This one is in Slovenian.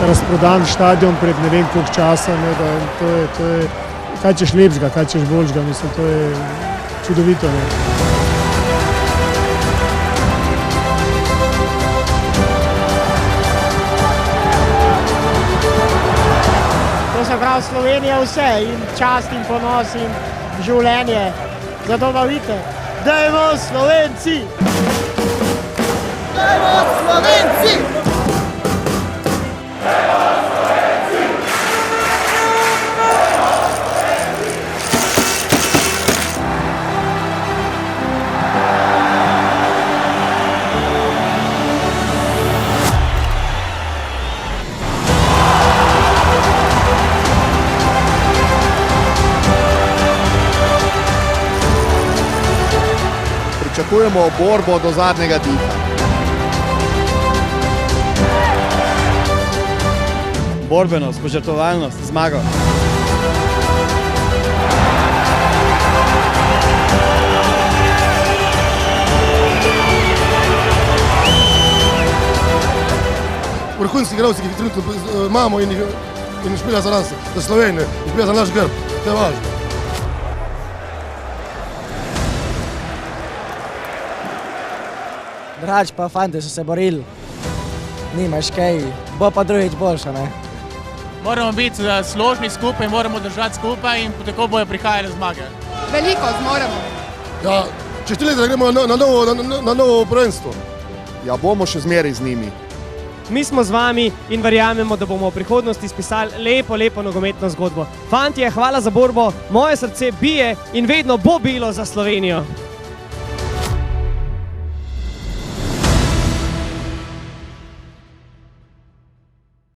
razprodan štadion pred ne vem koliko časa, ne, da to je, kaj češ lepšega, kaj češ boljšega, mislim, to je čudovito, ne. To se pravi, Slovenija vse, in čast, in ponos, in življenje. Zato pa vidite, dajmo Slovenci! Dajmo Slovenci! Pričakujemo borbo do zadnjega diha. Borbenost, požrtvovalnost, zmago. Vrhunski igralci, ki jih trenutno imamo in špilja za nas, za Slovenijo, in špilja za naš grb. To je važno. Drugač pa fante so se borili, nimaš kaj, bo pa drugič boljša, ne? Moramo biti složni skupaj, moramo držati skupaj in tako bojo prihajale zmage. Veliko zmoremo. Ja, čez 3 leta gremo na novo prvenstvo. Ja, bomo še zmeraj z njimi. Mi smo z vami in verjamemo, da bomo v prihodnosti spisali lepo nogometno zgodbo. Fantje, hvala za borbo, moje srce bije in vedno bo bilo za Slovenijo.